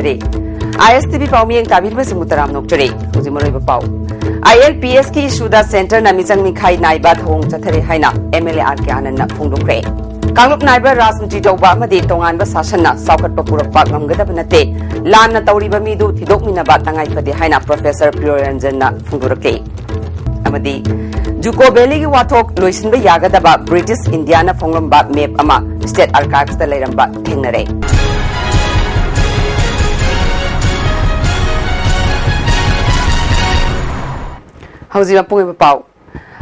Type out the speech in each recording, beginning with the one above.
ꯊꯝꯖꯔꯤ ISTV ꯄꯥꯎꯃꯤꯌꯦꯡ ꯇꯥꯕꯤꯔꯤꯕꯁꯤꯡꯕꯨ ꯇꯔꯥꯝ ꯅꯣꯛꯆꯔꯤ ꯍꯧꯖꯤꯛ ꯃꯔꯨꯑꯣꯏꯕ ꯄꯥꯎ ILPS ꯀꯤ ꯏꯁꯨꯗ ꯁꯦꯟꯇꯔꯅ ꯃꯤꯆꯪ ꯃꯤꯈꯥꯏ ꯅꯥꯏꯕ ꯊꯧꯑꯣꯡ ꯆꯠꯊꯔꯦ ꯍꯥꯏꯅ MLA RK ꯑꯥꯅꯟꯗꯅ ꯐꯣꯡꯗꯣꯛꯈ꯭ꯔꯦ ꯀꯥꯡꯂꯨꯞ ꯅꯥꯏꯕ ꯔꯥꯖꯅꯤꯇꯤ ꯇꯧꯕ ꯑꯃꯗꯤ ꯇꯣꯉꯥꯟꯕ ꯁꯥꯁꯟꯅ ꯆꯥꯎꯈꯠꯄ ꯄꯨꯔꯛꯄ ꯉꯝꯒꯗꯕ ꯅꯠꯇꯦ ꯂꯥꯟꯅ ꯇꯧꯔꯤꯕ ꯃꯤꯗꯨ ꯊꯤꯗꯣꯛꯃꯤꯟꯅꯕ ꯇꯉꯥꯏꯐꯗꯦ ꯍꯥꯏꯅ professor ꯄ꯭ꯔꯤꯌꯣꯔꯟꯖꯟꯅ ꯐꯣꯡꯗꯣꯔꯛꯂꯦ amadi Juko Valley ki wathok loisinba yagadaba British Indiana fonglamba map ama State Archives da leiramba thengnare Hauji pung pau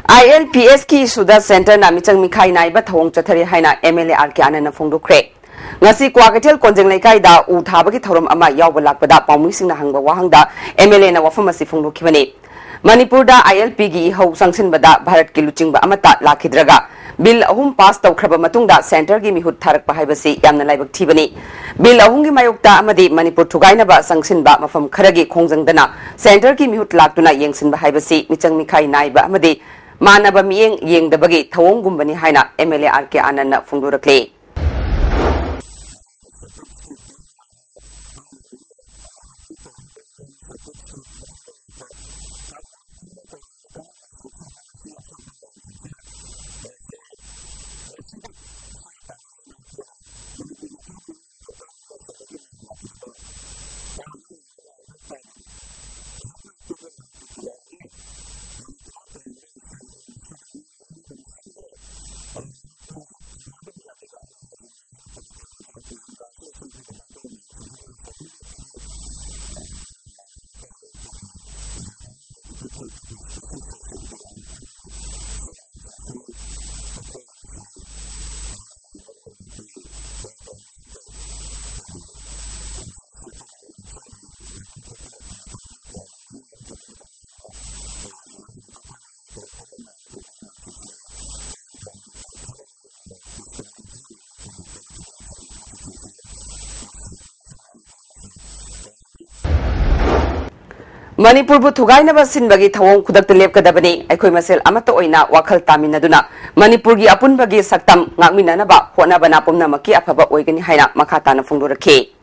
ILPS ki suda center na michang mikhai naiba thong chathare haina MLA RK Anand phongdokre ngasi kwagatel konjeng laikai da u thaba ki thorom ama yawba lakpada paumi singna hangba wahangda MLA na wafam asi phongdokhibani Manipur da ILP gi hau sangsin bada Bharat ki luchingba amata lakhidraga bill ahum pass tawkhraba matungda center gi mihut tharak pa haibasi yamna laibak thibani bill ahum gi mayokta amadi Manipur thugaina ba sangsin ba mafam kharagi khongjangdana center gi mihut laktuna yengsin ba haibasi michang mikhai naiba amadi manaba miyeng yengdabagi thawong gumbani haina MLA RK Anand na phongdorakle Manipur bu thugaina ba sinbagi thawong khudakta lepkadabani aikhoi masel amata oina wakhal taminaduna Manipur gi apunbagi saktam ngakminana ba hona bana pomna maki afaba oigani haina makata na phongdorakhe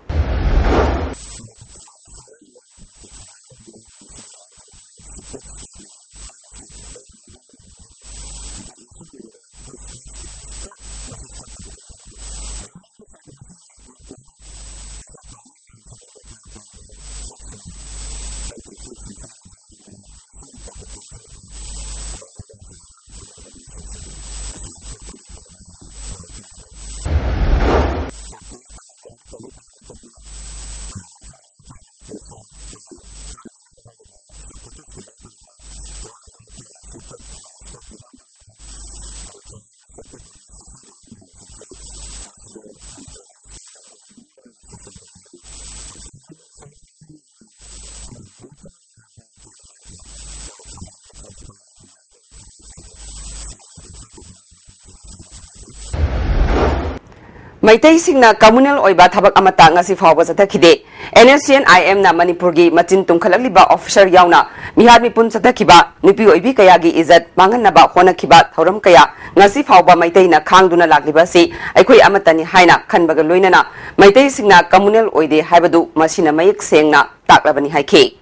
Maitai singna communal oiba thabak amata ngasi fawba chathakide NSCN-IM na Manipur gi machin tungkhalakliba officer yauna mihar mipun chathakhiba nupi oibi kaya gi izat manganaba honakhiba thoram kaya ngasi fawba maitai na khangduna lakliba si aikhoi amatani haina khanbaga loinana maitai singna communal oide haibadu masina mayek sengna taklabani haikhe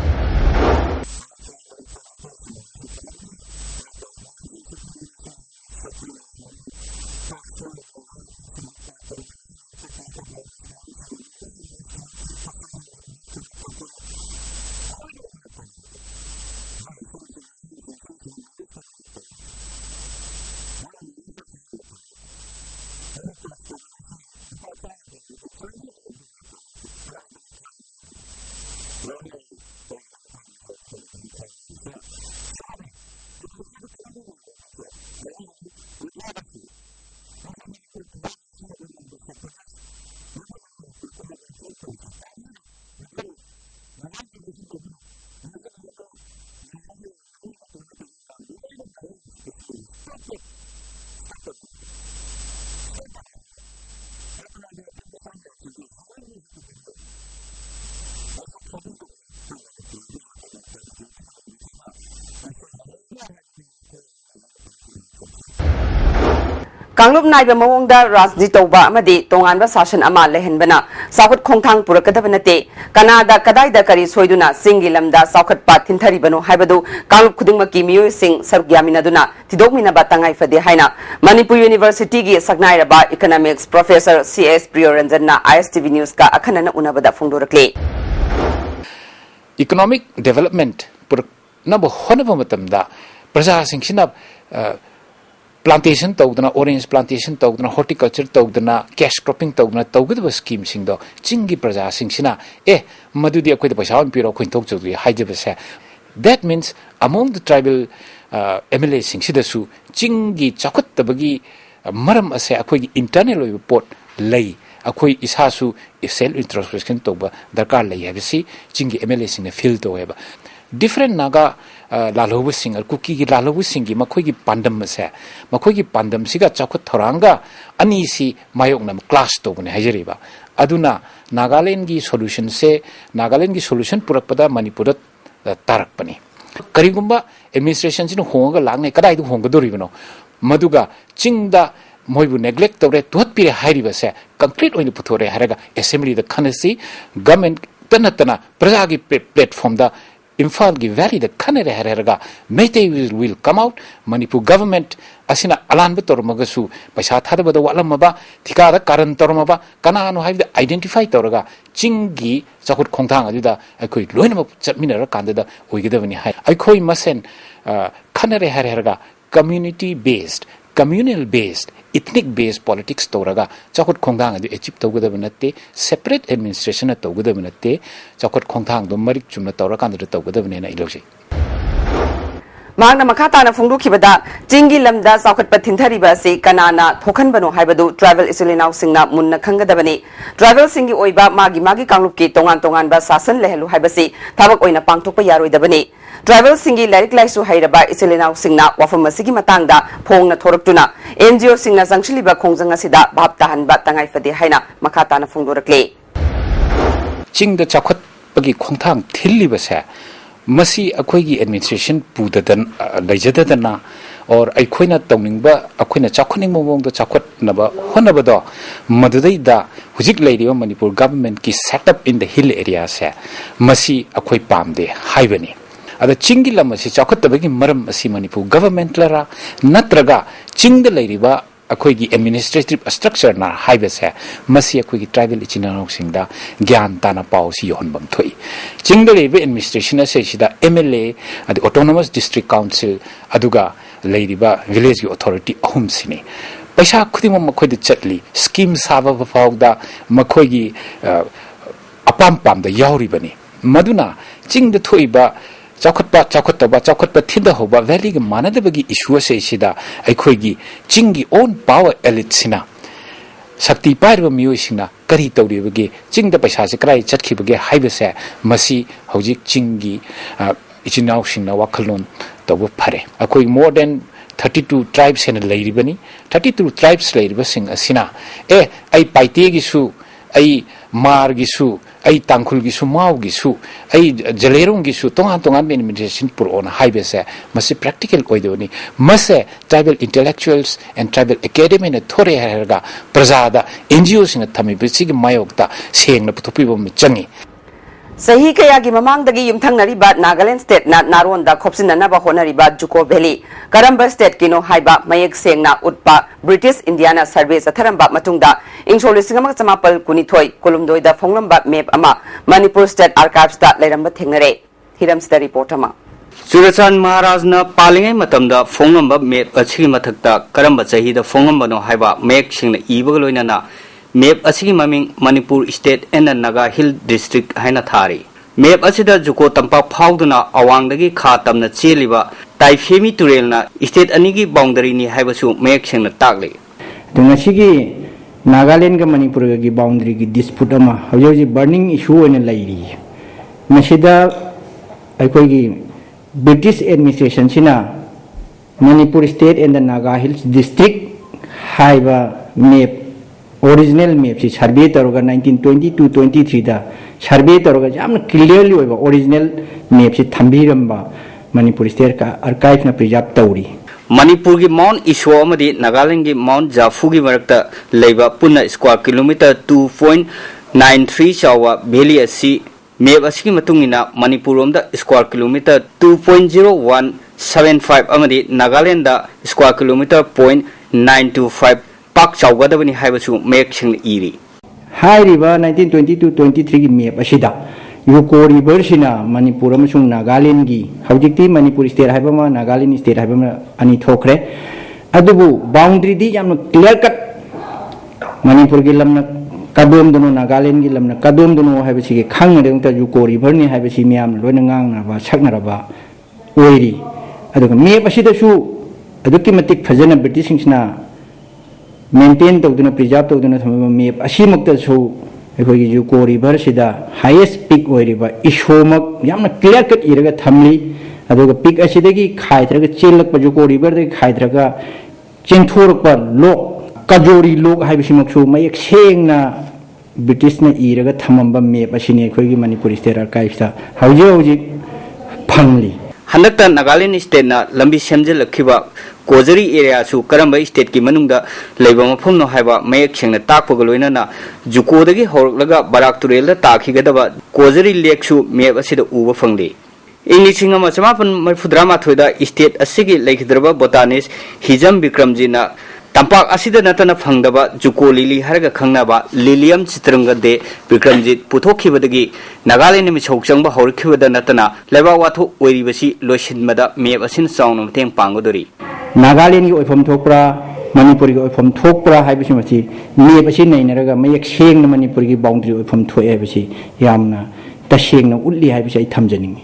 Kanglub naiba mawongda rajni tawba amadi tonganba sashan ama lehenbana saukhat khongthang purakadabanate Kanada kadaida kari soiduna singi lamda saukhat pa thintaribano haibadu kanglub khudingmaki miyoi sing sarugyaminaduna tidokminaba tangai fade haina Manipur University gi saknairaba economics professor CS Priyoranjanna ISTV news ka akhanana unabada phongdorakle economic development pur nabo honaba matamda praja singshina plantation tawdana orange plantation tawdana horticulture tawdana cash cropping tawdana tawgudaba scheme singdo chingi praja singsina madudi akoida paisa on piro khointok chudri haijabase that means among the tribal MLA singsidasu chingi chakottabagi maram ase akoigi internal report lay akoi isasu self introspection tawba darkar lay habisi chingi MLA singna feel taweba different naga lalhobu sing kuki gi lalhobu sing gi makhoi gi pandam se makhoi gi pandam siga chakut thoranga ani si mayok nam class to bune hajeriba aduna Nagaland gi solution se Nagaland gi solution purakpada Manipur tarak pani karigumba administration sin honga langne kadai du honga doribano maduga chingda moibu neglect tore tot pire hairiba se complete oin puthore haraga assembly the khanasi government tanatana praja gi platform da Imphal gi valley the Kanare Herega Mete will come out Manipur government asina alan betormagasu paisa thada bada walamaba thika da karan tormaba kana anu have identify toraga chingi chakut khongthang aduda akoi loinama chatminara kandada oigedabani hai akoi masen Kanare Herega community based communal based ethnic based politics toraga chakut khongthang adu achieve tawgadabanate separate administration na tawgadabanate chakut khongthang do marik chumna torakanda tawgadabane na iloje Magna makata na phongdu khibada jingi lamda saukhat pathinthari ba se kanana thokhan bano haibadu travel isulinaw singna munna khangadabani travel singi oiba magi kanglup ki tongan ba sasan lehlu haibasi thabak oina pangthokpa yaroidabani travel singi larik laisu hairaba isulinaw singna wafam asigi matangda phongna thoraktuna NGO singna jangshiliba khongjanga sida bhaptahan ba tangai fade haina makata na phongdorakle chingda chakhat pagi khongthang thilliba se masi akoigi administration pudadan laijadadana or aikoina tawningba akoina chakhuning mawongda chakhot naba honabado madudaida hujik leiriba Manipur government ki setup in the hill area se masi akoi pamde haibani ada chingi lamasi chakhotabagi maram asi Manipur government lara natraga chingda leiriba akoigi administrative structure na haibase masi akoigi tribal ichinanok singda gyan tana pawsi yonbam thoi chingda lebe administration ase sida MLA adi autonomous district council aduga leiriba village authority ahum sini paisa khudima makhoi chatli scheme saba bafawda makhoi apam pam da yauri bani maduna chingda thoiba chakotba thinda hoba valley ga manadabagi issue se sida aikhoigi chingi own power elite sina sakti parba miyoi sina kari tawribage chingda paisa se krai chatkibage haibase masi hojik chingi ichinau singna wakhalon tabu phare akoi more than 32 tribes in lairibani 32 tribes lairiba sing asina ai paite gi su ai mar gi su ai tangkhul gi su mau gi su ai jalerung gi su tongan administration pur on haibese masi practical oidoni mase tribal intellectuals and tribal academy na thore herga prajada NGO sing thami bisi gi mayokta sengna puthopi bom changi Sahi kaya gi mamang dagi yumthang nariba Nagaland state na naronda khopsinana ba honariba Juko Valley Karamba state kino haiba mayek sengna utpa British Indiana survey atharamba matungda ingshol singama chamapal kunithoi kolumdoida phonglamba map ama Manipur state archives da leiramba thengnare hiram sta report ama Surachan Maharajna palingai matamda phonglamba map achigi mathakta karamba chahi da phonglamba no haiba mayek singna ibagaloinana Map asigi maming Manipur State and Naga Hill District haina thari. Map asida juko tampak phawduna awangdagi kha tamna cheliba Taifemi Turelna state anigi boundary ni haibasu mayek sengna takle. Dungasigi Nagaland ga Manipur ga boundary gi dispute ama hawji burning issue en lairi. Masida aikoi gi British administration sina Manipur State and Naga Hills District haiba map original map si survey taroga 1922-23 da survey taroga jamna clearly original map si thambiramba Manipur state ka archive na preserve tawri Manipur की mount इशो अमदी Nagaland की mount जाफू की मरक्ता लेबा पुन्ना square kilometre 2.93 चावा valley असि map असि मतुंगिना Manipur रोमदा square kilometre 2.0175 अमदी Nagaland दा square kilometre 0.925 पाक चावगदबनी हाइबसु make सिंग इरी हाइरिबा 1922-23 की मेप असिदा यूको रिवर सिना मणिपुर अमसुंग नागालैंड की हौजिक्ति मणिपुर स्टेट हाइबमा नागालैंड स्टेट हाइबमा अनि थोखरे अदुबु बाउंड्री दी याम क्लियर कट मणिपुर की लमना कदोम दनो नागालैंड की लमना कदोम दनो हाइबसि के खांगदे यूको रिवर नि हाइबसि मियाम लोइना ngangnaba saknaraba ओइरी अदुगा मेप असिदसु अदुकी मतिक फजना ब्रिटिश सिंगना मेंटेन तौदुना प्रिजर्व तौदुना थमबा मेप असिमक्तसु अखोगी यूको रिवर सिदा हाईएस्ट पीक ओइरिबा इशोमक यामना क्लियर कट इरगा थमली अदुगा पीक असिदगी खाइथरगा चेलक यूको रिवर दे खाइथरगा चेंथोरक लोक कजोरी लोक हाइबसिमक्सु मयक सेंगना ब्रिटिश ने इरगा थमंबा मेप असिने अखोगी मणिपुर स्टेट आर्काइव्सता हौजी हौजी फंगली हंदकता नागालैंड स्टेट ना लंबी सेमजलखिबा कोजरी एरिया सु करंबा स्टेट की मनुंगदा लेबा मफम नो हाइबा मयक सेंगना ताकपगा लोइनाना जुकोदगी हौरलगा बराक तुरेलदा ताखिगदबा कोजरी लेक सु मेप असिदा उबा फंगली इंग्लिशिंग अमा समापन मरफुद्रामा थोइदा state असिगी लेखिद्रबा botanist Hijam विक्रमजीना तंपाक असिदा नतना फंगदबा Dzukou lily हरगा खंगनाबा lilium Chitranga दे विक्रमजीत पुथोखिबदगी नागालैंड में छौचंगबा हौरखिबदा नतना लेबा वाथो ओइरिबसी लोइसिनमदा मेप असिन चाउन मतेंग पांगदोरी नागालैंड की ओइफम थोकप्रा मणिपुर की ओइफम थोकप्रा हाइबसि मसी मेप असिन नैनरगा मयक सेंगना मणिपुर की बाउंड्री ओइफम थोए हाइबसि यामना तसेंगना उल्ली हाइबसि आई थमजनिंगी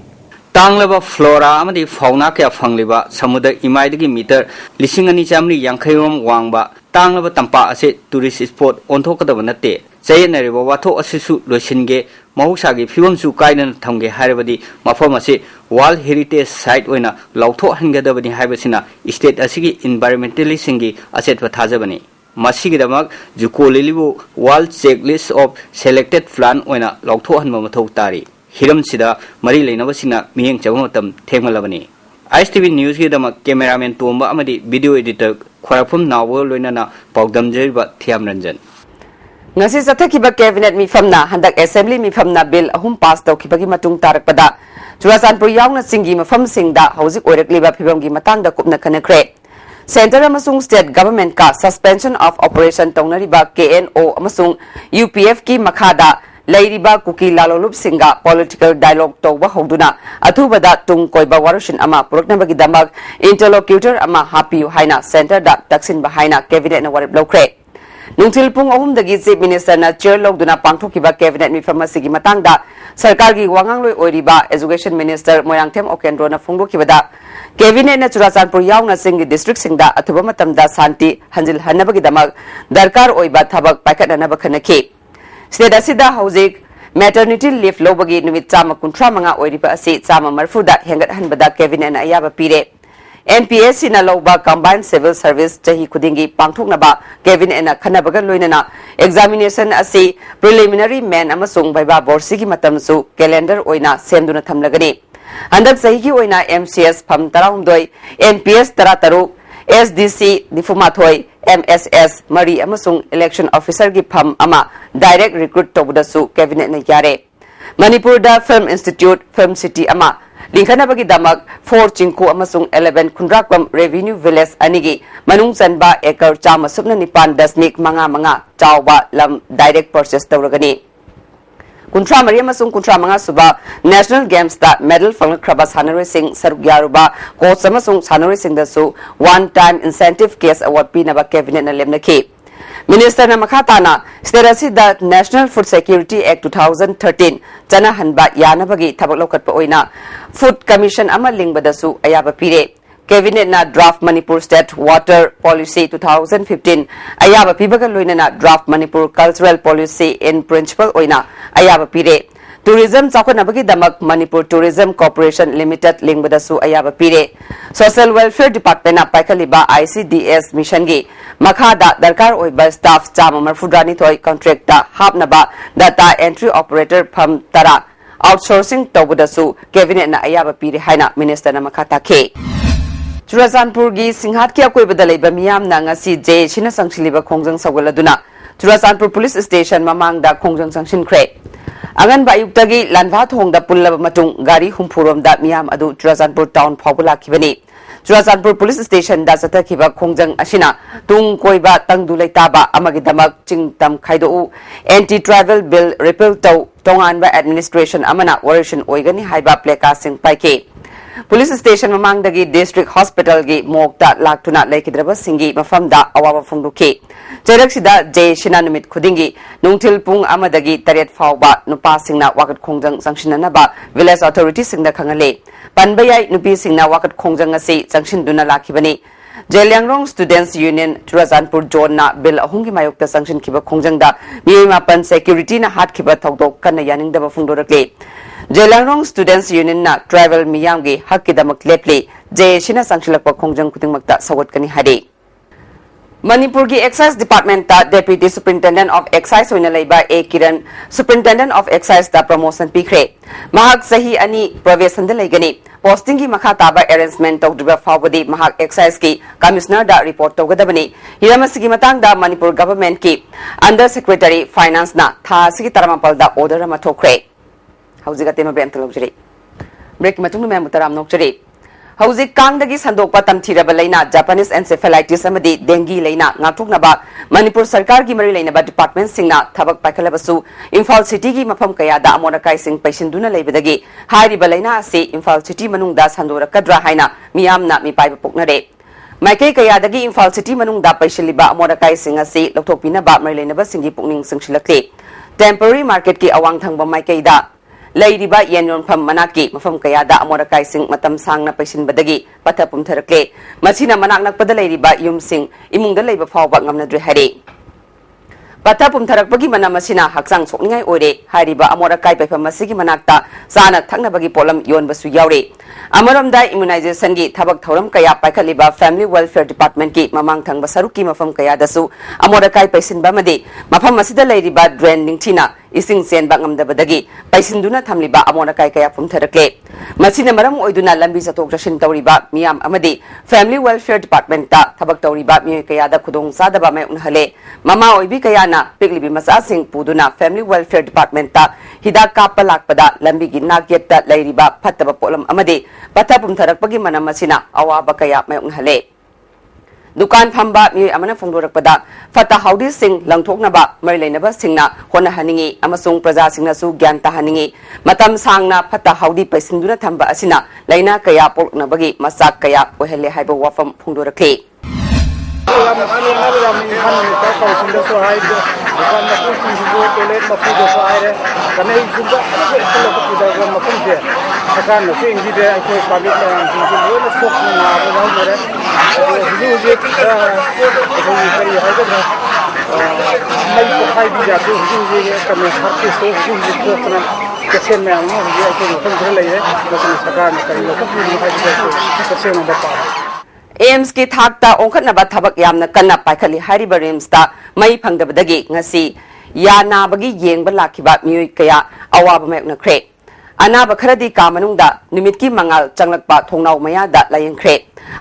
तांगलबा फ्लोरा अमदी फाउना क्या फंगलिबा समुद्र इमाइदगी मीटर 2550 वांगबा तांगलबा तंपा असे टूरिस्ट स्पॉट ओंथोकदबा नते चयनरिबा वाथो असिसु लोसिनगे महुसागी फिवमसु काइदन थमगे हाइरबदी मफम असे वर्ल्ड हेरिटेज साइट ओइना लौथो हनगदबनी हाइबसिना स्टेट असिगी एनवायरमेंटलिस्टसिंगी असेट थाजबनी मसिगिदमक जुकोलिलिबु world checklist of selected plan ओइना लौथो हनबा मथौ तारी हिरम सिदा मरी लेनबसिना मियेंग चबमतम थेंगमलबनी ISTV न्यूज की दमक कैमरामैन तोंबा अमदी वीडियो एडिटर खराफम नावो लोइनाना पाउदम जरिबा Thiyam Ranjan ngasi sathakhiba cabinet mifamna handak assembly mifamna bill ahum pass tawkhibagi matung tarakpada Churasanpur yaungna singi mafam singda hauzik oirakliba phibamgi matangda kupna khanakre Center amasung state government ka suspension of operation tongnariba KNO amasung UPF ki makhada Lairiba Kuki Lalolup Singa political dialogue tawba hogduna athubada tung koiba warushin ama puroknabagi damag interlocutor ama hapiu haina center da taksin bahaina cabinet na warib lokre Nungtil pung ahum dagi chief minister na chair logduna pangthokiba cabinet mi pharmacy matangda sarkar gi wangangloi oiriba education minister Moyangthem Okendro na phongdokibada cabinet na Churasanpur yaungna singi district singda athuba matamda santi hanjil hanabagi damag darkar oiba thabak paikatna na bakhanaki State asida hauzik maternity leave lobagi numit chama kuntra manga oiriba asi chama marfuda hengat hanbada cabinet na ayaba pire NPSC na loba combined civil service chahi khudingi pangthoknaba cabinet na khanabaga loinana examination asi preliminary main amasung baiba borsi gi matamsu calendar oina semduna thamlagani andak sahi gi oina MCS pham 12 NPS 13 SDC Nifumathoi MSS Mari amasung election officer gi pham ama direct recruit tawdasu cabinet na yare Manipur da Film Institute Film City ama lingkhanabagi damak 4 chingku amasung 11 khundrakwam revenue village anigi manung chanba acre chama subna nipan dasmik manga chawba lam direct purchase tawragani Kuntra Maria Masung Kuntra Manga Suba National Games da medal Kraba Sanare Singh Saruk Yaruba Coach Samasung Sanare Singh da su one time incentive case award pinaba cabinet na lemnaki Minister na makhatana Sterasi da National Food Security Act 2013 Chana hanba yanabagi thabak lokatpa oina Food Commission ama lingba da su ayaba pire Cabinet na draft Manipur State Water Policy 2015 ayaba pibaga loina na draft Manipur Cultural Policy in Principle oina ayaba pire Tourism chakonabagi damak Manipur Tourism Corporation Limited lingbada su ayaba pire Social Welfare Department na paikaliba ICDS mission gi makhada darkar oiba staff chama marfudrani thoi contract da hapnaba data entry operator pham tara outsourcing tawbada su cabinet na ayaba pire haina minister na makhata ke Churachandpur gi Singhat ki akoibada leiba miyamna ngasi je china sangchiliba khongjang sawgaladuna Churachandpur Police Station mamangda khongjang sangchinkhre Angan ba ayuktagi lanwa thongda pullaba matung gari humphuromda miyam adu Churachandpur town phawbula khibani Churachandpur Police Station da satakhiba khongjang ashina tung koiba tangdu leitaba amagi damak chingtam khaidu anti travel bill repeal taw tonganba administration amana warishin oigani haiba pleka sing paike Police Station mamangdagi District Hospital gi mokta laktuna laikidraba singi mafamda awaba phungduki Jeraksida J Shina numit khudingi nungthil pung amadagi taret fawba nupa singna wakat khongjang sangshinanaba village authority singda khangale panbayai nupi singna wakat khongjang asi sangshinduna lakhibani Jelyangrong Students Union Churachandpur Zone na bill ahungi mayokta sangshin khiba khongjangda miyama pan security na hat khiba thawdok kanna yaningdaba phungdorakle Jelyangrong Students Union na travel miyamgi hakkidamak lepli J Shina sangshilakpa khongjang kutingmakta sawatkani hade Manipur gi Excise Department ta Deputy Superintendent of Excise hoina leiba A Kiran Superintendent of Excise ta promotion pikre mahak sahi ani provision da leigani posting gi makha taba arrangement tawdriba fawbadi mahak Excise ki Commissioner da report tawgadabani hiramasi matang da Manipur government ki Under Secretary Finance na tha sigi taramapal da order ma thokre haujiga tema brem talojri break matung me mutaram nokjri Hauzik Kangdagi Sandokpa Tamthiraba Laina Japanese encephalitis amadi dengue laina ngatuknaba Manipur Sarkar gi mari lainaba department singna thabak paikalabasu Imphal City gi mafam kaya da amonakai sing paisinduna leibadagi hairiba laina ase Imphal City manungda sandorakadra haina miyamna mipaiba poknare Maikai kaya dagi Imphal City manungda paisiliba amonakai sing ase loktopinaba mari lainaba singi pukning singshilakle Temporary market ki awang thangba maikai da Lairiba Yenyon Pam Manaki, Mafam Kayada, Amorakai Sing, Matam Sang na Paisin Badagi, Patapum Terakle, Masina Manak Padalairiba, Yum Sing, Imung the Labor Fawbak Namnadri Hari. Patapum Tarakbagi Manamasina, Haksang Soningai Ore, Hariba, Amorakai Papa Masiki Manakta, Sana Tangnabagi Polam, Yon Basu Yauri. Amaram Dai Immunization Gi, Tabak Toram Kaya, Paikaliba, Family Welfare Department Ki, Mamang Tang Basaruki, Mafam Kayadasu, Amorakai Paisin Bamadi, Mafam Masida Lairiba, Drending Tina. Ising sen bangam da badagi paisinduna thamliba amona kai kaya pum therakle masina maram oiduna lambi satok jashin tawriba miyam amadi family welfare department ta thabak tawriba mi kaya da khudong sadaba mai unhale mama oibi kaya na piglibi masa sing puduna family welfare department ta hidak kappa lakpada lambi gi nakyet ta lairiba phattaba polam amadi pathapum therakpagi manam masina awaba kaya mai unhale Dukan Pamba mi amana phongdorakpada fata haudi sing langthoknaba marilainaba singna hona haningi amasung praja singna su gyan ta haningi matam sangna fata haudi paisinduna thamba asina laina kaya polnabagi masak kaya ohele haiba wafam phongdorakle AIMS ki thakta ongkhatnaba thabak yamna kanna paikhali hariba RIMS ta mai phangdabadagi ngasi yana bagi yengba lakhiba mioi kaya awaba mayna khre anaba kharadi ka manungda numit ki mangal changlakpa thongnau maya da layengkhre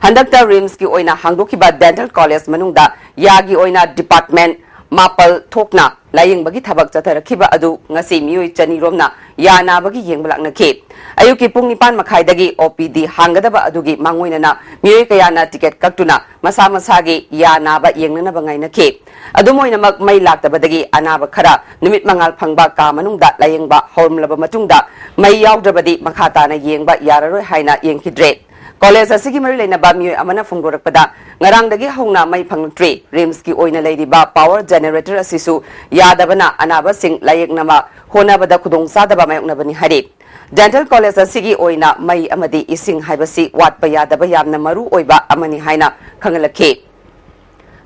handakta RIMS ki oina hangdokhiba dental college manungda yagi oina department mapal thokna layeng bagi thabak chatharakhiba adu ngasi mioi chani romna yana bagi yengba laknakhe ayuki pung nipan makhai dagi OPD hangadaba adugi mangoina na mioi kaya na ticket kaktuna masa masagi yana ba yengnana bangai nakhe adumoina mak mai laktabadagi anaba khara numit mangal phangba ka manungda layengba hormlaba matungda mai yaudabadi makhata na yengba yararoi haina yengkhidre College asigi mari leina ba mioi amana phongdorakpada ngarang dagi hauna mai phangtri RIMS ki oina leiriba power generator asisu yadabana anaba sing layeknama honabada khudong sadaba mayoknabani hari Dental College asigi oina mai amadi ising haibasi watpa yadaba yamna maru oiba amani haina khangalakhe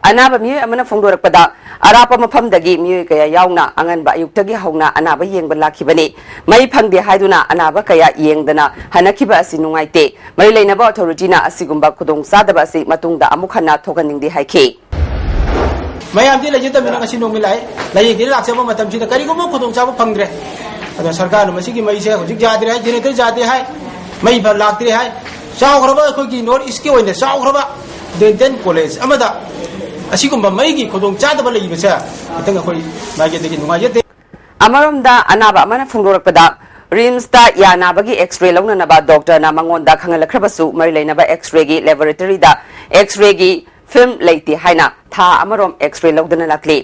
Anaba mioi amana phongdorakpada arapa mafamdagi mioi kaya yauna anganba ayuktagi hauna anaba yengba lakhibani mai phangde haiduna anaba kaya yengdana hanakhiba asi nungaite mari leinaba authority na asigumba khudong sadaba asi matungda amukhana thoganingdi haikhe mayam di lajita mina kasi nomilai layi giri laksaba matam sida kari ko mo khudong saba phangdre ada sarkar masigi mai se hojik jadre hai generator jate hai mai phar laktre hai चाउखरबा अखोगी north east के ओइने चाउखरबा dental college अमदा असिगुम्बा मईगी खोदोंग चादबा लेइबसे खतंग अखोई मागे देगी नुंगायते अमरमदा अनाबा अमना फुंगोरकपदा RIMS ता यानाबगी x ray लौननबा doctor ना मंगोंदा खंगलखरबसु मरि लेनबा एक्सरे गी लैबोरेटरी दा एक्सरे गी फिल्म लेती हाइना था अमरोम एक्सरे लौदना लाकली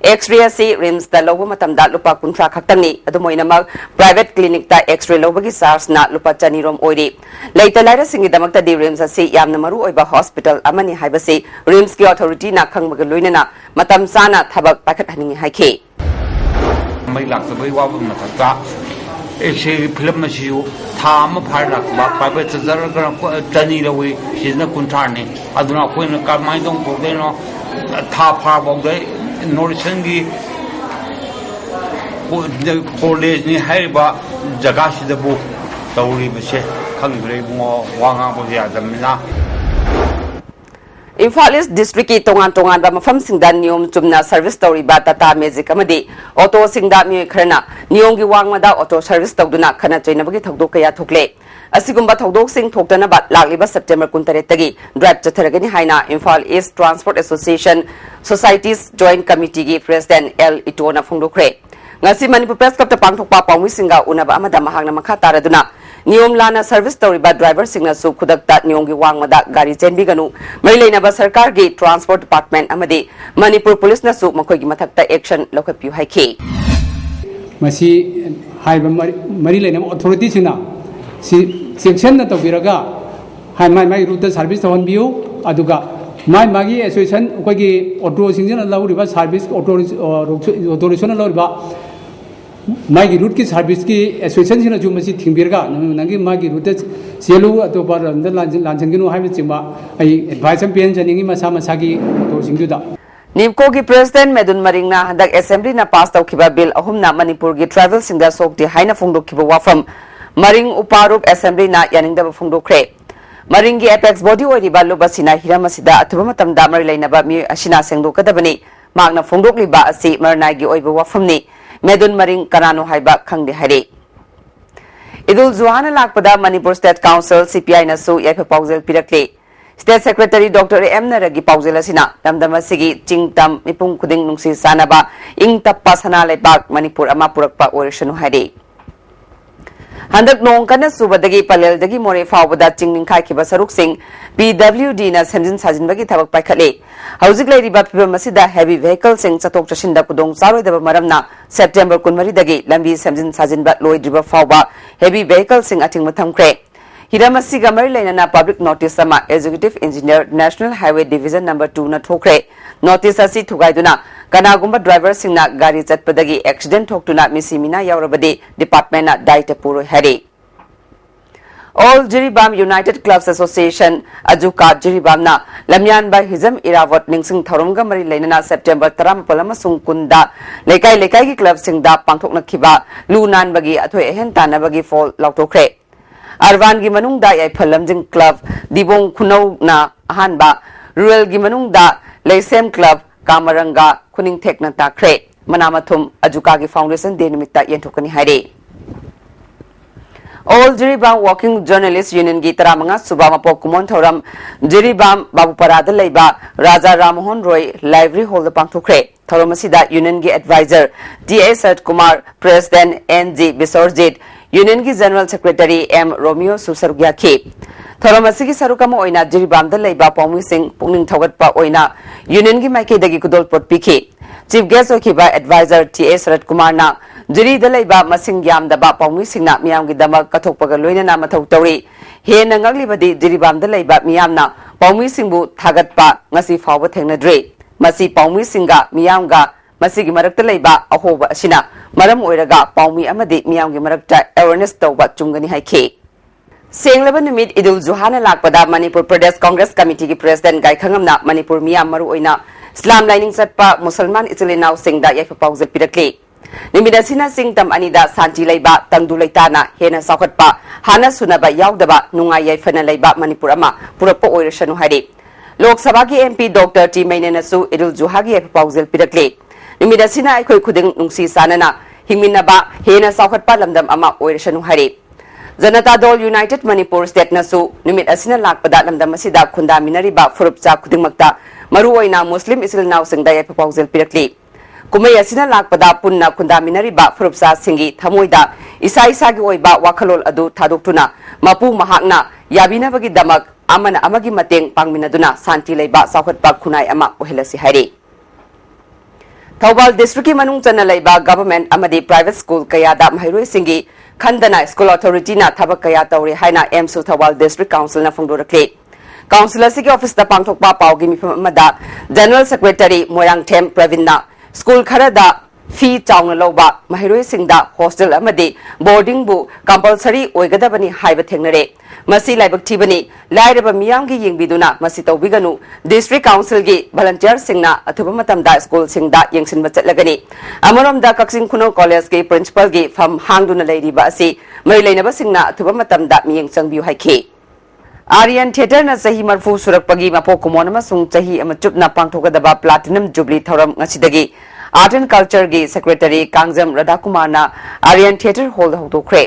एक्सरे असी रिम्स दा लौब मतमदा लुपा कुंथ्रा खक्तंगनी अदुमोइनमक प्राइवेट क्लिनिक ता एक्सरे लौबगी चार्ज ना लुपा चनीरोम ओइरी लेता लाइरा सिंगी दमकता दी रिम्स असी यामना मरु ओइबा हॉस्पिटल अमनी हाइबसी रिम्स की अथॉरिटी ना खंगबग लोइनना मतम साना थबक पाखत हनिंगी हाइखे मई लाक्तबई वाब मथक्ता एक्से फिल्म मसियो था अमा फार लाक्बा प्राइवेट जर चनी लवी सिजना कुंथारने अदुना कोइन कमाई दong पोदेनो था फार बौदे नॉर्सन की कॉलेज नि हाइबा जगह सिदबु तौरी बसे खंगरे बुंगो वांगा बो यादमना इम्फाल ईस्ट डिस्ट्रिक्ट की तोंगान मफम सिंगदा नियम चुमना सर्विस तौरीबा टाटा मैजिक अमदी ऑटो सिंगदा मिय खरना नियम की वांगमदा ऑटो सर्विस तौदुना खना चैनबगी थौदोक कया थोकले असिगुम्बा थौदोक सिंग थोक्तनबा लाक्लिबा सेप्टेम्बर 29 तगी ड्राइव चथरगनी हाइना Imphal east transport association societies joint committee की प्रेसिडेंट एल इटोना फोंदोखरे ngasi manipur press club ta pangthokpa pawmi singa unaba amada mahangna makha taraduna नियम लाना सर्विस तौरीबा ड्राइवर सिंगना सु खुदकता नियम की वांगमदा गाड़ी चेनबिगनु मई लेनबा सरकार की ट्रांसपोर्ट डिपार्टमेंट अमदी मणिपुर पुलिस ना सु मखोई की मथक्ता एक्शन लौकपियु हाइखे मसी हाइबा मरी लेनबा अथॉरिटी सिंगना सेक्शन ना तौबिरगा हाइ माइ रूट सर्विस तहनबियु अदुगा माइ मागी एसोसिएशन कोगी ऑटो सिंगना लौरिबा सर्विस ऑटो रिक्शा लौरिबा मागी रूट की सर्विस की एसोसिएशन सिना जो मसी थिंबिरगा नंगी मागी रूट सेलु अतोपा रंद लांचंगिनु हाइबे चिंबा आई एडवाइस एम पेन जनिंगी मसा मसा की तो सिंगुदा निमको की प्रेसिडेंट मेदुन मरिंगना हदक असेंबली ना पास तौखिबा बिल अहुमना मणिपुर की ट्रैवल सिंगदा सोकति हाइना फोंदोखिबा वाफम मरिंग उपारुप असेंबली ना यानिंगदा फोंदोखरे मरिंग की एपेक्स बॉडी ओरिबा लोबसिना हिरामसिदा अथुबा मतमदा मरि लेनबा मि असिना सेंदोकदबनी मागना फोंदोकलिबा असि मरनागी ओइबा वाफमनी मेदुन मरिंग कनानो हाइबा खंगदे हरे इदुल जुहाना लाकपदा मणिपुर स्टेट काउंसिल सीपीआई नसु याइफा पाउजेल पिरकले स्टेट सेक्रेटरी डॉक्टर एम नरगी पाउजेल असिना लमदमसिगी चिंगतम मिपुंग खुदिंग नुंसी सानाबा इंग तप्पा सना लेबाक मणिपुर अमा पुरकपा ओरसनु हरे हंदक नोंग कन सुबदगी पलेलदगी मोरे फावबदा चिंगनिंग खाइखिबा सरुकसिंग पीडब्ल्यूडी ना सेमजिन साजिनबगी थबक पाइखले हौजिक लेरिबा फिबम मसिदा हेवी व्हीकल सिंग चतोक चसिंदा कुदोंग चारोइदबा मरमना सेप्टेम्बर 19 दगी लंबी सेमजिन साजिनबा लोइद्रिबा फावबा हेवी व्हीकल सिंग अथिंग थमख्रे हिरामसी गमर लेना पब्लिक नोटिस अमा executive engineer national highway division number 2 ना ठोकरे नोटिस असी थुगाइदुना कनागुम्बा ड्राइवर सिंगना गाड़ी चटपदगी एक्सीडेंट ठोकतुना मिसिमिना यावरबदे डिपार्टमेंट ना दायित्व पुरो हरे all Jiribam united clubs association अजुका जिरीबाम ना लमयानबा हिजम इरावत निंगसिंग थौरमगा मरी लेना सेप्टेम्बर 13 अमसुंग कुंदा लेकाई लेकाई की क्लब सिंगदा पांथोकनखिबा लू नानबगी अथोय एहन तानबगी फॉल लौटोखरे अरवान की मनुंगदा याइफलमजिंग क्लब दिबोंग खुनौ ना अहानबा रूरल की मनुंगदा लेसेम क्लब कामरंगा खुनिंग थेकना ताख्रे मनामथुम अजुका की फाउंडेशन डे निमित्ता येंथोकनी हाइरे all Jiribam working journalist union की 15 सुबा मपोक कुमोन थौरम जिरीबाम बाबूपरादा लेबा राजा राममोहन रॉय लाइब्रेरी हॉल पांथोखरे थौरम असिदा यूनियन की adviser TA Sat Kumar president NG Bisorjit union की जनरल सेक्रेटरी एम रोमियो सुसरुग्याखी थौरम असिगी सरुकम ओइना जिरीबामदा लेबा पौमी सिंह पुनिंग थौगतपा ओइना यूनियन की माइकेदगी कुदोल पोटपिखी चीफ गेस्ट ओखिबा एडवाइजर टीए शरद कुमार ना जिरीदा लेबा मसिंग यामदबा पौमी सिंगना मियामगी दमक कथोकपगा लोइना मथौ तौरी हेन नंगलिबदी जिरीबामदा लेबा मियामना पौमी सिंगबु थागतपा ngasi फावबा थेंगनद्रे मसी पौमी सिंगा मियामगा मसीगी मरक्ता लेबा अहोबा असिना मरम ओइरगा पौमी अमदी मियामगी मरक्ता अवेयरनेस तौबा चुंगनी हाइखे सेंगलबा निमित इदुल जुहाना लाकपदा मणिपुर प्रदेश कांग्रेस कमिटी की प्रेसिडेंट गायखंगमना मणिपुर मियाम मरु ओइना इस्लाम लाइनिंग चटपा मुसलमान इचलेनाव सिंगदा याइफा पाउजे पिरकले निमिदासिना सिंग तम अनिदा शांति लेबा तंगदु लेताना हेना साखटपा हाना सुनबा यावदबा नुंगा याइफना लेबा मणिपुर अमा पुरपा ओइरसनु हाइरे लोकसभा की एमपी डॉक्टर टी मैनेनसु इदुल जुहागी याइफा पाउजे पिरकले निमिदासिना अखोय खुदिंग नुंसी सानना हिंमिनबा हेना साखटपा लमदम अमा ओइरसनु हाइरे जनता दल यूनाइटेड मणिपुर स्टेट नसु निमित असिना लाकपदा लमदम असिदा खुंदा मिनरिबा फुरुपचा खुदिंगमक्ता मरुओइना मुस्लिम इसिलनाव सिंगदा याफपाउजेल पिरकली कुमई असिना लाकपदा पुन्ना खुंदा मिनरिबा फुरुपचा सिंगी थमोइदा इसा इसागी ओइबा वाखलोल अदु थादोक्तुना मपु महाकना याबिनाबगी दमक अमना अमगी मतेंग पांगमिनदुना शांति लेबा साउखटपा खुनाई अमा ओहेलसी हाइरे थौबाल डिस्ट्रिक्ट की मनुंग चना लेबा गवर्नमेंट अमदी प्राइवेट स्कूल कयादा महरोई सिंगी खंदना स्कूल अथॉरिटी ना थबक कया तौरे हाइना एमसु थौबाल डिस्ट्रिक्ट काउंसिल ना फोंदोरखे काउंसिल असिगी ऑफिस दा पांगथोकपा पाउगी मिफम अमदा जनरल सेक्रेटरी मोयांगथेम प्रवीणना स्कूल खरदा फी चाउन लौबा महरोई सिंगदा हॉस्टल अमदी बोर्डिंग बु कंपल्सरी ओइगदबनी हाइब थेंगनरे मसी लाइबक थीबनी लाइरब मियांगी यिंगबिदुना मसी तौबिगनु डिस्ट्रिक्ट काउंसिल गी वॉलंटियर सिंगना अथुब मतमदा स्कूल सिंगदा यंगसिन बचतलगनी अमरोमदा कक्सिंग खुनो कॉलेज के प्रिंसिपल गी फम हांगदुना लेरिबा असि मै लेनब सिंगना अथुब मतमदा मियंग चंगबियु हाइखे आर्यन थिएटर न सही मरफू सुरकपगी मपो कुमोन अमसुंग सही अम चुपना पांगथोगदबा प्लैटिनम जुबली थौरम ngasiदगी आर्ट एंड कल्चर की secretary Kangjam Radha Kumar Aryan theatre hall हौदोखरे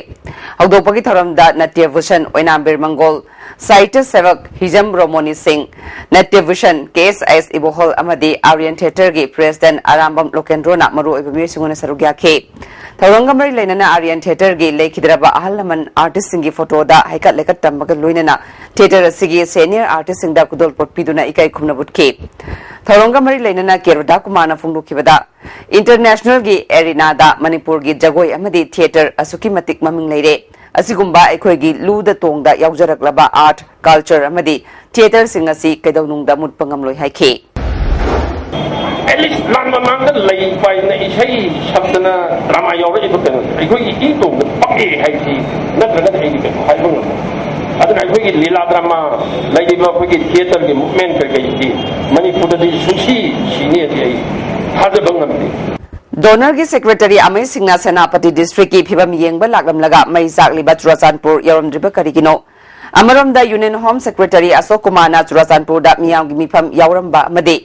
हौदोपगी थौरमदा नट्य भूषण ओइनाम्बीर मंगोल साहित्य सेवक हिजम रोमोनी सिंह नट्य भूषण केएस इबोहल अमदी आर्यन थिएटर की प्रेसिडेंट आरामबम लोकेंद्रोना मरु ओइबा मिरसिंगोना सरुग्याखे थौरंगा मरी लेनना आर्यन थिएटर की लेखिद्रबा अहलमन आर्टिस्ट सिंगी फोटोदा हाइकट लेकट तम्बग लोइनना थिएटर असिगी सीनियर आर्टिस्ट सिंगदा कुदोल पोटपीदुना इकाई खुमनबुटखे थौरंगा मरी लेनना केरदा कुमारना फुंगदोखिबदा इंटरनेशनल की एरिनादा मणिपुर की जगोई अमदी थिएटर असुकी मतिक ममिंग लेरे असिगुम्बा अखोइगी लूद तोंगदा याउजरकलबा आर्ट कल्चर अमदी थिएटर सिंग असि कैदौनुंगदा मुटपंगमलोय हाइखे एटलीस्ट लान ममांग लई पाइना इसई शब्दना ड्रामा यावरे इथुतन अखोइगी इ तोंग पके हाइसी नत्रगन हेगी बे हाइबंग अदना अखोइगी लीला ड्रामा लईबा अखोइगी थिएटर की मूवमेंट करगई मणिपुर दी सुशी सीने दी डोनर की सेक्रेटरी अमय सिंह सेनापति डिस्ट्रिक्ट की फिवम येंग लालमलगा मई जागलिबा चुराचानपुर यौरमद्रिब करिगिनो अमरोमदा union home secretary Ashok Kumar Churachandpur दा मियांगी मिफम यौरमबा मदे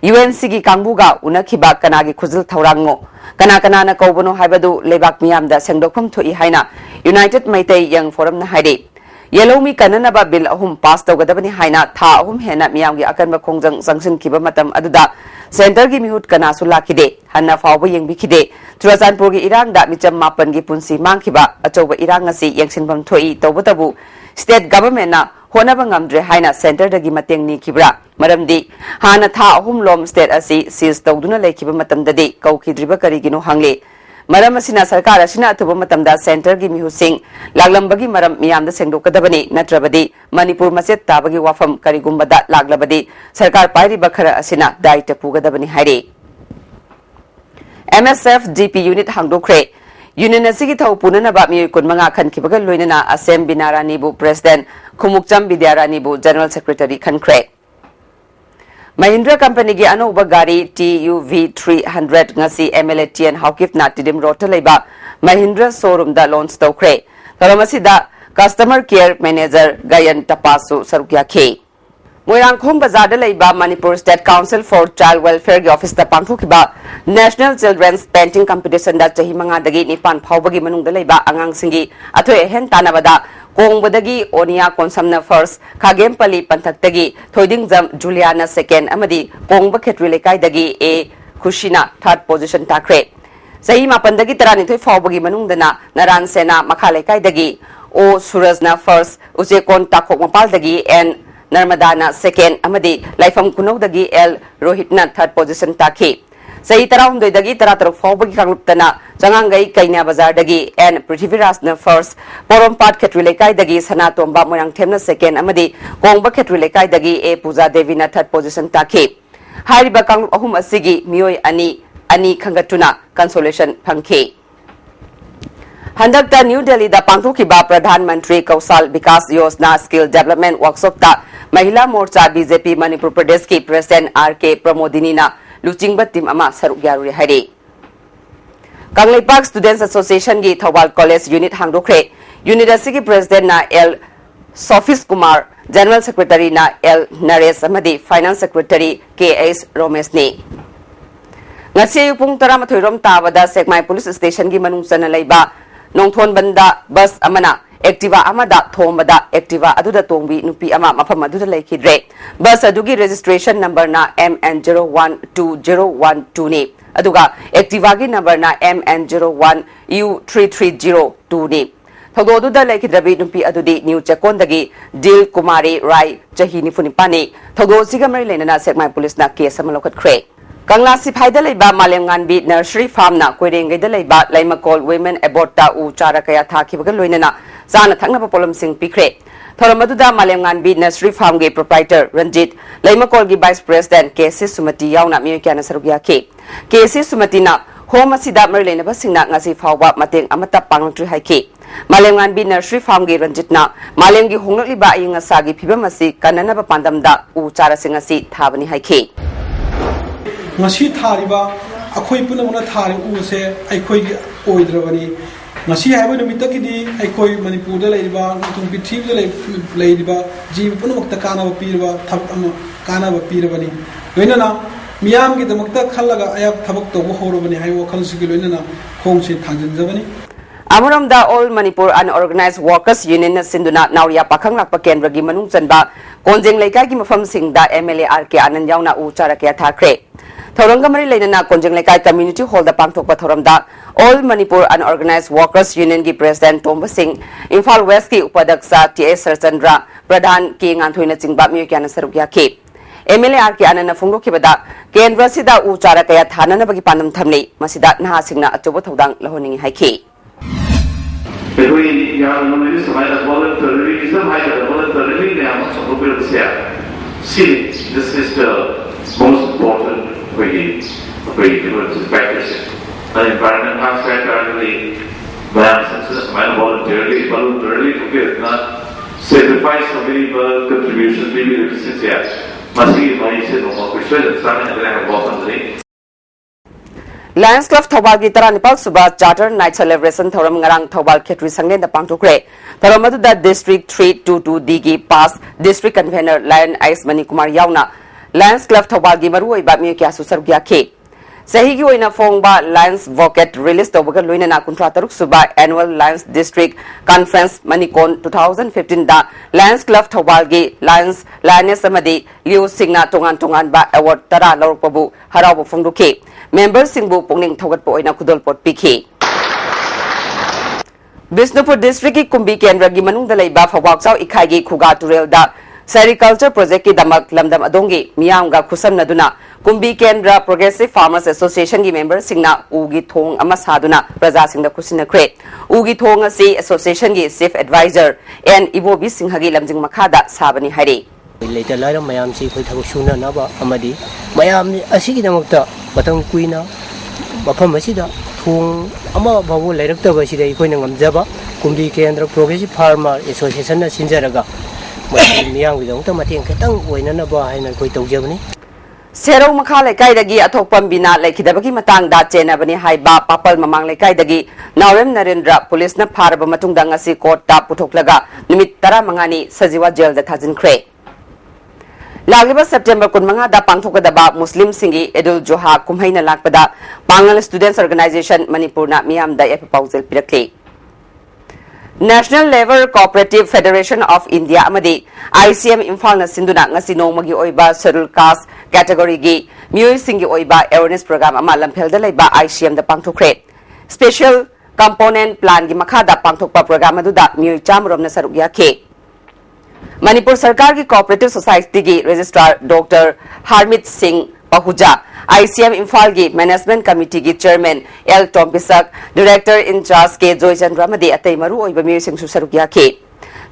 यूएनसी की कांगबुगा उनखिबा कनागी खुजल थौरांगो कना कनाना कौबनो हाइबदु लेबाक मियामदा सेंगदोखम थोई हाइना यूनाइटेड मैतै यंग फोरम ना हाइदे येलोमी कननबा बिल अहुम पास तौगदबनी हाइना था अहुम हेना मियामगी अकनबा खोंजंग संगसिनखिबा मतम अदुदा सेंटर की मिहुत कनासु लाखिदे हन्ना फावबा यंगबिखिदे चुराचानपुर की इरांगदा मिचम मापन की पुंसी मांगखिबा अचौबा इरांग असि यंगसिनबम थोई तौबतबु स्टेट गवर्नमेंट ना होनबा ngamdre haina center dagi mateng ni khibra maramdi hana tha ahum lom state asi sis tawduna lekhiba matamdadi kaukhidriba karigino hangle maram asina sarkar asina athuba matamda center gi mihusing laglambagi maram miyamda sengdokadabani natrabadi manipur maset tabagi wafam karigumbada laglabadi sarkar pairi bakhara asina daita pugadabani haire MSF GP unit hangdokre union असिगी थौ पुननबा मियोय कुनमंगा खनखिबगा लोइनना असेम बिनारानी बु president खुमुकचम Vidyarani बु general secretary खनख्रे Mahindra company की अनोबा गाड़ी TUV 300 ngasi MLA TN हाउकिफ ना Tiddim road लेबा Mahindra showroom दा लॉन्च तौख्रे थरमसिदा कस्टमर केयर मैनेजर गायन तपासु सरुक्याखे मोयरांगखोम बाजार लेबा Manipur state council for child welfare की ऑफिस दा पांगथोखिबा नेशनल चिल्ड्रंस पेंटिंग कंपटीशन दा चही मंगा दगी निपान फावबगी मनुंग लेबा आंगांग सिंगी अथोय हेन तानाबदा कोंगबदगी ओनिया कोनसमना फर्स्ट खागेमपली पंथकतगी थोइदिंग जम जुलियाना सेकेंड अमदी कोंगब खेत्री लेकाइदगी ए खुशिना थर्ड पोजीशन ताख्रे सही मापनदगी तरानिथोय फावबगी मनुंगदना नरान सेना मखा लेकाइदगी ओ सूरजना फर्स्ट उचे कोन ताखोक मपालदगी एन नर्मदाना सेकेंड अमदी लाइफम कुनौदगी एल रोहितना थर्ड पोजीशन ताखी सही तराहुंदोइदगी तरातरुक फावबगी कांगलुप्तना चंगांगई कैन्या बाजारदगी एन पृथ्वीराजना फर्स्ट पोरोमपाट खेत्री लेकाइदगी सनातोंबा मोयांगथेमना सेकेंड अमदी कोंगबा खेत्री लेकाइदगी ए पूजा देवीना थर्ड पोजीशन ताखी हारिबा कांगलुप अहुम असिगी मियोय अनि खंगतुना कंसोलेशन फंखे हंदकता न्यू दिल्ली दा पांगथोखिबा प्रधानमंत्री कौशल विकास योजना स्किल डेवलपमेंट वर्कशॉप ता महिला मोर्चा बीजेपी मणिपुर प्रदेश की प्रेसिडेंट RK प्रमोदिनीना लुचिंगबा टीम अमा सरुक यारुरे हाइरे कांगलेपाक स्टूडेंट्स एसोसिएशन की थौबाल कॉलेज यूनिट हांगदोखरे यूनिट असिगी प्रेसिडेंट ना L Sophis Kumar general secretary ना L नरेश अमदी फाइनेंस सेक्रेटरी KS रोमेश ने ngasi pung 13 rom tabada sekmai police station gi manung chana leiba nongthon banda bus amana Activa amada thombada Activa aduda tongbi nupi ama mafam aduda laikidre bus adugi registration number na MN012012 ni aduga Activa gi number na MN01U3302 ni Thogoduda laikidrabi nupi adudi New Chakondagi Dil Kumari Rai Jahini Funipani Thogo Sigamari Lenana Sekmai Police na case amalokat kre Kangla Siphaida Laiba Malemnganbi Nursery Farm na Kwerengaida Laiba Laimakol Women Aborta U Charakaya Thakibaga Loinana Zana Thangna Polam Sing Pikre Thoramaduda Malemnganbi Nursery Farm ge proprietor Ranjit Laimakol gi Vice President KC Sumati Yauna Miyakana Sarugya KC Sumati na Home Asida Merlena Basina Ngasi Fawa Mateng Amata Pangtri Haiki Malemnganbi Nursery Farm ge Ranjit na Malemgi Hongliba Inga Sagi Pibamasi Kanana Pandamda U Charasingasi Thavani Haiki ngasi thariba akhoi punamna thari use aikhoi oidrabani ngasi haiba numitagidi aikhoi manipur da leiba tung pithib da leiba jeev punamakta kana bapirba thab ama kana bapirabani loinana miyam gi damakta khallaga ayap thabak to horobani hai wakhal sigi loinana khongse thangjanjabani Amuramda All Manipur Unorganized Workers Union Sinduna Nauria Pakang Lakpa Kendra gi manung chanba konjeng leikai gi mafam singda MLA RK Anand yauna u charakya thakre Thorangamari Lenana Konjeng Lekai Community Hall the Pangthokpa Thoramda All Manipur Unorganized Workers Union gi President Tomba Singh Imphal West ki Upadaksa T.A. Sarchandra Pradhan ki Nganthoina Chingba Miyakana Sarugya ke MLA RK Anand Phongdokhibada Kendra sida u charakaya thanana bagi pandam thamni masida naha singna achoba thodang lahoningi haiki Between young women as voluntarism, voluntarily, they are much of See, this is the most important factors. An environment aspect currently, voluntarily to get not sacrifice of any contributions, maybe the since must be advised no more question, something that I have often Lions Club Thobal gi Taranipal Suba Charter Night Celebration Thoram Ngarang Thobal Khetri Sanglen da Pangthokre Thoramadu da District 322D gi Pass District Convener Lion Ice Manikumar Yauna Lions Club Thobal gi Maru Iba Miyakya Susarugya ke Sahi gi oina Fongba Lions Vocat Release Tobaga Luinana Kuntra Taruk Suba Annual Lions District Conference Manikon 2015 da Lions Club Thobal gi Lions Lioness Amadi Liu Singna Tongan ba Award Tara Lorpabu Harabu Fongduke Members Singbu Pongning Thogat po oina Kudol Pot Pikhi Bisnupur District ki Kumbi Kendra gi Manung da Laiba Fawaksaw Ikhai gi Khuga Turel da Sericulture Project ki Damak Lamdam Adongi Miyamga Khusam Naduna Kumbi Kendra Progressive Farmers Association gi members singna Ugi Thong ama saduna Praja Singda Khusina Kre Ugi Thong asi Association gi Chief Advisor and Ibobi Singha gi Lamjing Makhada Sabani Hari Later later mayam si khoi thabak suna na ba amadi mayam asigi damakta batang kuina mafam asida thong ama babu lairakta ba sida ikoi na ngamjaba Kumbi Kendra Progressive Farmer Association na sinjaraga miyam gi damakta mateng khatang oina na ba haina koi tawjabani Serong Makha Lekai dagi Athokpam Bina Lekidabagi Matang da Chenabani Haiba Papal Mamang Lekai dagi Naurem Narendra Police na Paraba Matungda ngasi court ta putoklaga numit tara mangani sajiwa jail da thajin kre Lagliba September 15 da pangthokadaba Muslim Singi Edul Joha Kumhaina Lakpada Pangal Students Organization Manipur na miyam da epipawzel pirakle National Labour Cooperative Federation of India amadi ICM Imphal na sinduna ngasi nongmagi oiba scheduled caste category gi miyoi singi oiba awareness program ama lamphel da laiba ICM da pangthokre Special Component Plan gi makha da pangthokpa program adu da miyoi chamrom na sarugya ke Manipur Sarkar ki Cooperative Society ki Registrar Dr. Harmit Singh Pahuja ICM Imphal ki Management Committee ki Chairman L. Tompisak Director in Charge K. Joy Chandramadi Atay Maru Oiba Mir Singh Susarugya ke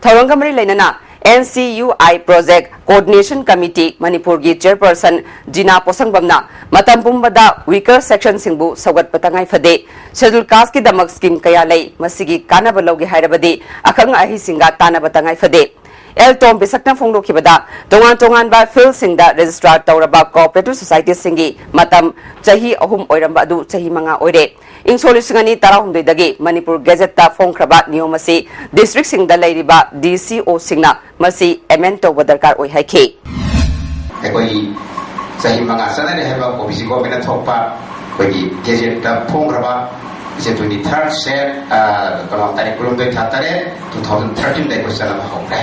Thorangamari Lainana NCUI Project Coordination Committee Manipur ki Chairperson Jina Posangbamna Matampumbada Weaker Section Singbu Sagat Patangai Fade Scheduled Caste ki Damak Scheme Kaya Lay Masigi Kanabalogi Hairabadi Akang Ahi Singa Tana Batangai Fade El Tom Bisakna Fongdo Kibada, Tongan ba Phil Singda Registrar Tauraba Cooperative Society Singi, Matam, Chahi Ahum Oirambadu, Chahi Manga Oire. In Solisangani Tarahum Dagi, Manipur Gazetta Fong Krabat Niomasi, District Singda Ladiba, DCO Singna, Masi, Emento Wadarkar Oihake. Ekoi Chahi Manga Sana have a Obisigo Topa, Gazetta Fong Kraba, is a 23rd set tarik kulumdoi thatare 2013 dai question ama hokre.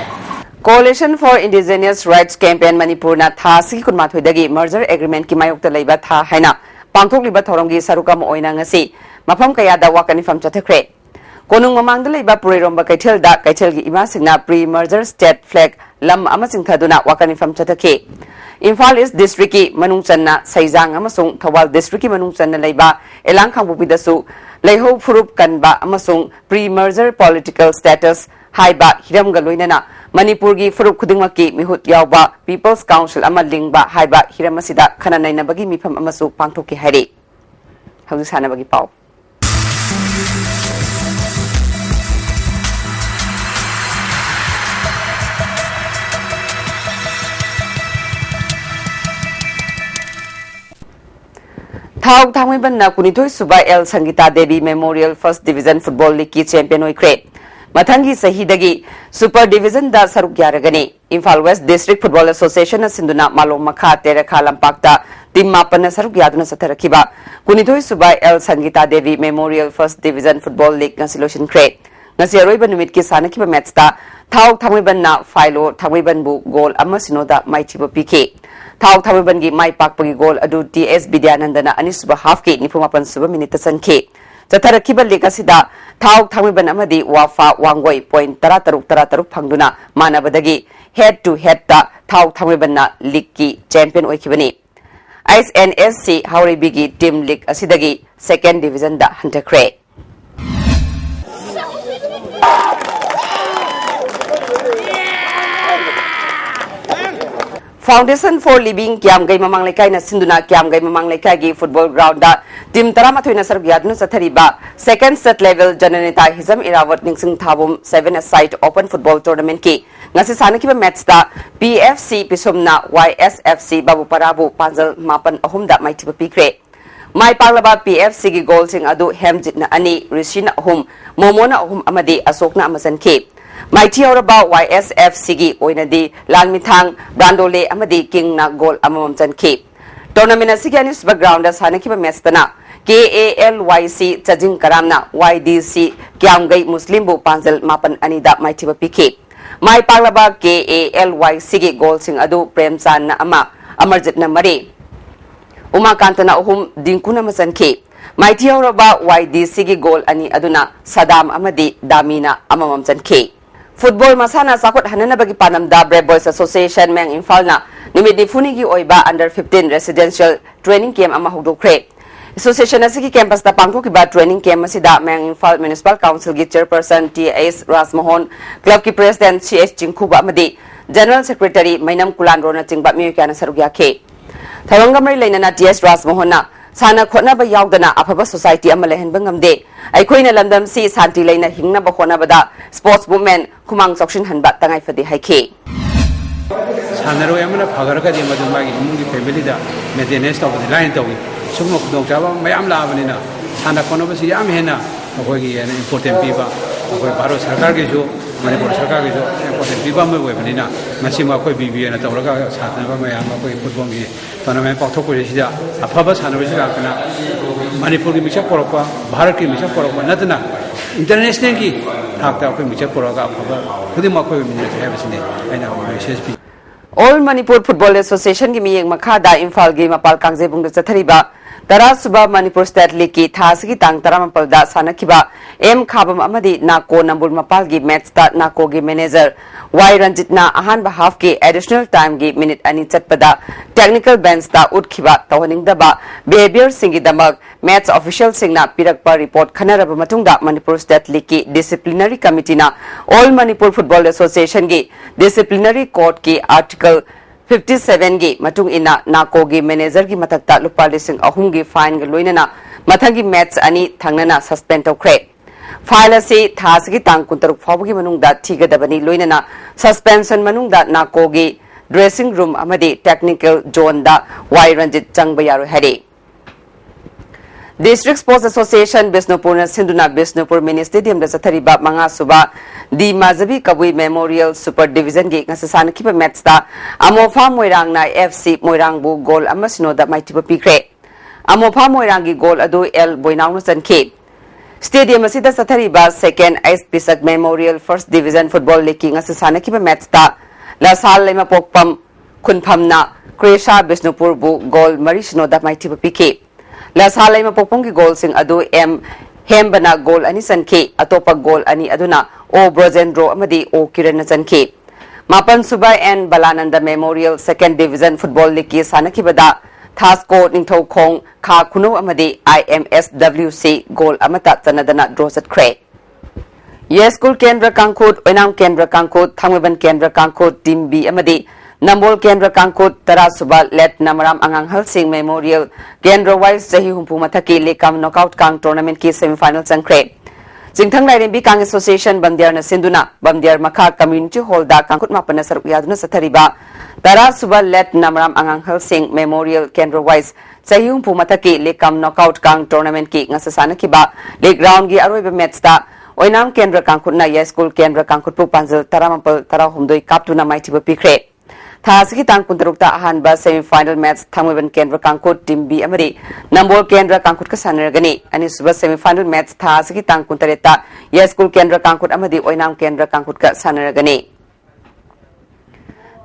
Coalition for Indigenous Rights Campaign Manipur na tha sigi kunmathoi dagi merger agreement ki mayokta leiba tha haina pangthok liba thorongi sarukam oina ngasi mafam kaya da wakani fam chathakre konung mamang da leiba puriromba kaithel da kaithel gi ima singna pre merger state flag lam ama singthaduna wakani fam chathake Imphal East District ki manungchanna Saijang amasung Thawal District ki manungchanna leiba elang khangbupi dasu leiho phurup kanba amasung pre merger political status haiba hiram ga loinana Manipur gi furup khudingma ki mihut yawba People's Council ama lingba haiba hiram asida khana naina bagi mifam amasu pangthoki hairi hauji sana bagi pau Thau Thangwei ban na kunithoi suba L Sangita Devi Memorial First Division Football League ki champion oikre Mathangi Sahidagi Super Division da saruk yaragani Imphal West District Football Association na sinduna malom makha terakha lampakta team mapan na saruk yaduna satharakiba kunithoi suba L Sangita Devi Memorial First Division Football League ngasiloshin kre ngasi aroiba numit ki sanakiba match ta Thau Thangwei ban na Philo Thangwei ban bu goal amma sinoda maichiba pk Thau Thangwei ban gi mai pakpagi goal adu TS Vidyanandana anisuba half ki nipumapan suba minute sanke Chatharakiba Lekasida Thau Thangwei ban amadi wafa wangoi point taruk phangduna manabadagi head to head ta Thau Thangwei ban na league ki champion oikibani ISNSC Hauribi gi team league asidagi second division da hantakre Foundation for Living Kiam Gai Mamang Lekai na sinduna Kiam Gai Mamang Lekai gi football ground da team Taramathoi na saruk yadnu sathariba second state level Jananita Hizam Irawat Ningsing Thabum 7-a-side open football tournament ki ngasi sanakiba match da PFC Pisumna YSFC Babu Parabu Panjal Mapan ahum da maithiba pikre mai paglaba PFC gi goal sing adu Hemjit na ani Rishina ahum Momona ahum amadi Asokna amasan ki Mighty Oraba YSFC gi oinadi Lalmithang Brandole amadi King na goal amamam chanki tournament asigi anis background as hanakiba match tana KALYC Chajing Karamna YDC Kyamgai Muslim bu Panjal Mapan Anida Mighty Piki Mai Paglaba KALYC gi goal sing adu Premchan na ama Amarjit na mari Umakanta na uhum Dinkuna masanki Mighty Oraba YDC gi goal ani aduna Saddam amadi Damina amamam chanki Football masana sakot hanana bagi panamda Brave Boys Association Meng Imphal na numit ni funigi oiba under 15 residential training camp ama hudokre Association asigi campus da pangthoki ba training camp asida Meng Imphal Municipal Council gi chairperson TS Rasmohon club ki president CS Chingkhuba amadi general secretary Mainam Kulandro na chingba miyukana sarugya ke Tharongamri leinana TS Rasmohon na sana khona ba yaudana afaba society ama lehen bangamde aikoina landam si santi leina hingna ba khona bada sports movement kumang sokshin hanba tangai fadi haike sanaro yamna phagaraga di madumagi imungi family da maintenance to the line to sumok dong jaba mayam la banina sana khona ba si yam hena akoi gi important piba akoi baro sarkar ge jo Manipur sarkar ge jo important piba me we banina masima akoi bibi na tawraga satna ba mayam akoi football gi tournament pakthok ko sida afaba sanaro sida kana Manipur ki misha porokwa Bharat ki misha porokwa natna international ki thakta akoi misha poroga afaba khudi ma akoi minne hai basine aina message bi All Manipur Football Association gi miyeng makha da Imphal gi mapal kangje bungda chathariba Tara Suba Manipur State League ki thasigi tang taramapal da sanakiba M Khabam amadi Nako Nambul Mapal gi match da Nako gi manager Y Ranjit na ahan ba half ki additional time gi minute ani chatpada technical bench da utkhiba tawhaning da ba behavior singi damak match official singna pirakpa report khanaraba matungda Manipur State League ki disciplinary committee na All Manipur Football Association gi disciplinary court ki article 57 gi matung ina Nako gi manager gi matakta lupa lising ahum gi fine gi loinana mathangi match ani thangnana suspend tawkre file asi thasigi tang kuntaruk phawgi manungda thigadabani loinana suspension manungda Nako gi dressing room amadi technical zone da Y Ranjit changba yaru hari District Sports Association Bisnupur na sinduna Bisnupur Mini Stadium da chathariba manga suba di Mazabi Kabui Memorial Super Division gi ngasasan kipa match da Amofa Moirang na FC Moirang bu goal amasino da maitiba pikre Amofa Moirang gi goal adu L Boinaung no chanki Stadium asida sathariba second Ice Pisak Memorial First Division Football League king asisana kiba match ta la sal lema pokpam kunpamna Kresha Bisnupur bu goal Marishno da mighty pike la sal lema pokpong ki goal sing adu M Hembana goal ani sanke atopa goal ani aduna O Brojendro amadi O Kiran sanke Mapan Subai and Balananda Memorial Second Division Football League ki sana kibada Tasko Ningtho Kong Ka Kuno Amadi IMSWC goal amata Zanadana draws at Cray. Yes, School Kendra Kankut, Wenam Kendra Kankut, Tangwaban Kendra Kankut, Team B Amadi, Nambol Kendra Kankut, Tarasuba, Let Namaram Angang Halsing Memorial, Kendra Wise Zahi Humpumataki, Lekam Knockout Kang Tournament Key Semifinals and Cray. Singthang Nairimbi Kang Association Bandiar na Sinduna, Bandiar Maka Community Hall da Kankut Mapana Saruyaduna Satariba, Tara Suba Let Namram Angang Helsing Memorial Kendra Wise, Sayung Pumataki, Lekam Knockout Kang Tournament Ki, Nasasana Kiba, Lake Ground Gi Aroiba Metsta, Oinam Kendra Kankut na Yes School Kendra Kankut Pupanzel, Taramampal, Tara Humdoi Kaptuna Mighty Pikre. Thasiki Tang Kuntarukta Ahanba semi-final match Tangwaban Kendra Kankut Team B Amari Nambol Kendra Kankut Kasanaragani and his semi-final match Thasiki Tang Kuntareta Yes School Kendra Kankut Amadi Oinam Kendra Kankut Kasanaragani.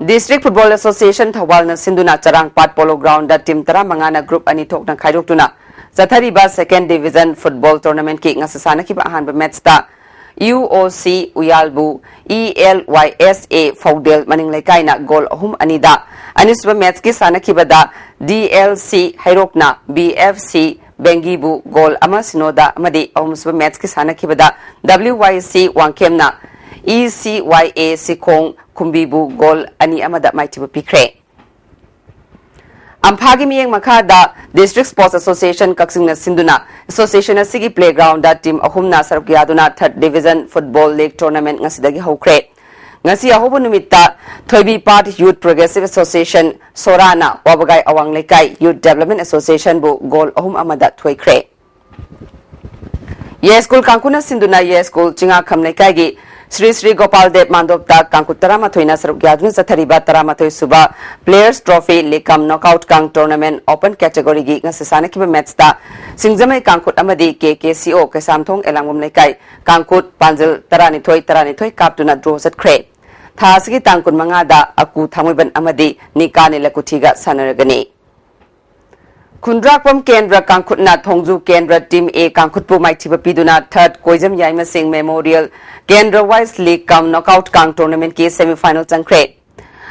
District Football Association Thawal na Sinduna Charang Pat Polo Ground da Team Tara Mangana Group ani tok ng Khairok Zathariba Second Division Football Tournament ki ngasasana ki ba ahanba match ta UOC Uyalbu ELYSA Faudel Maninglekay na goal ahum anida. Anis ba match ki sana kibada DLC Hairokna BFC Bengibu goal ama sinoda amadi ahum ba match ki sana kibada WYC Wangkemna ECYA Sikong Kumbibu goal ani amada mighty pikre. Ampagi miyeng makada District Sports Association Kaksing na Sinduna Association na Sigi Playground da team ahum na sarukiyaduna 3rd Division Football League Tournament nga sidagi hawkre. Ngasi ahobo numita Thoibi Part Youth Progressive Association Sorana Wabagay Awang Lekay Youth Development Association bu goal ahum amada thoikre. Yes School Kankuna Sinduna Yes School Chinga Kham Lekay gi Sri Gopal Dev Mandopta Kankutara Mathoina Sarukyadun Zathariba Taramatoi Suba Players Trophy Lekam Knockout Kang Tournament Open Category gi ngasasana kiba match ta Singjamai Kankut amadi KKCO Kasamthong Elangum Lekay Kankut Panjil Taranithoi Kaptuna draw at Cray. Thasigi Tangkun Mangada Aku Thamuban amadi Nikani Lakutiga Sanaragani. Kundrakpam Kendra Kankutna Thongju Kendra Team A Kankutpu Maitiba Piduna 3rd Koijam Yaima Singh Memorial Kendra Wise League Kam Knockout Kang Tournament K Semi-Finals and Crate.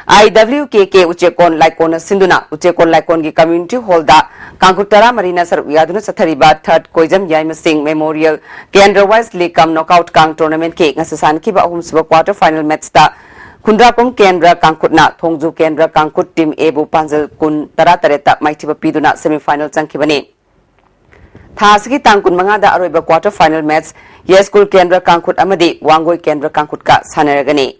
IWKK Uchekon Laikona Sinduna Uchekon Laikon Gi Community Hall da Kankutara Marina Saruyaduna Sathariba 3rd Koijam Yaima Singh Memorial Kendra Wise League Kam Knockout Kang Tournament K Ngasasan Kiba Ahum Suba Quarter Final Match da Kundrapong Kendra Kankutna Thongju Kendra Kankut Team Ebu Panjal Kun Taratareta Maitiba Piduna Semi-Final Chankibani. Thasigi Tangkun Mangada Aroiba Quarter Final Match Yes School Kendra Kankut Amadi Wangoi Kendra Kankut Ka Sanaragani.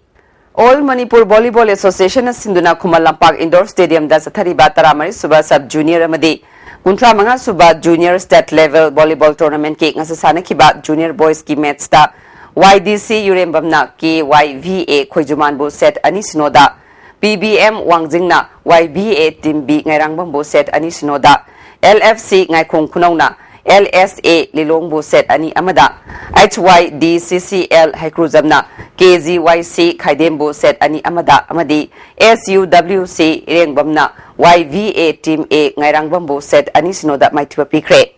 All Manipur Volleyball Association Sinduna Kumal Lampak Indoor Stadium da Sathariba Taramari Suba Sub Junior Amadi Kuntra Manga Suba Junior State Level Volleyball Tournament Ki Ngasasana Kiba Junior Boys Ki Match da YDC Yurembamna KYVA Khoijumanbu set ani sinoda PBM Wangjingna YBA Team B Ngairangbambu set ani sinoda LFC Ngaikong Kunauna LSA Lilongbu set ani amada HYDCCL Haikruzamna KZYC Khaidembu set ani amada amadi SUWC Irengbamna YVA Team A Ngairangbambu set ani sinoda Maitiba Pikre.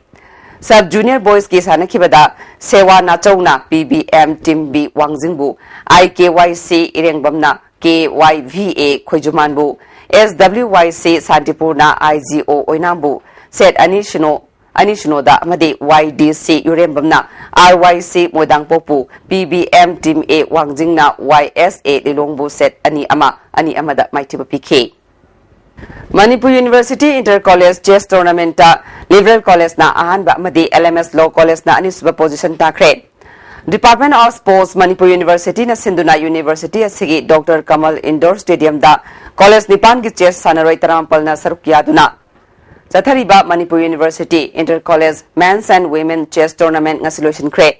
Sub Junior Boys ki sana kibada Sewa Nachowna PBM Team B Wangjingbu IKYC Irengbamna KYVA Khoijumanbu SWYC Santipurna IGO Oinambu set Anishino da amadi YDC Yurembamna RYC Modangpopu PBM Team A Wangjingna YSA Lilongbu set ani amada Maitiba PK. Manipuri University Inter-College Chess Tournament Liberal College na ahanba amadi LMS Law College na anisba position takre. Department of Sports Manipuri University na Sinduna University asigi Dr. Kamal Indoor Stadium da College Nipan gi chess sanaroi tarampal na sarukyaduna. Zathariba Manipuri University Inter-College Men's and Women Chess Tournament nga solution kre.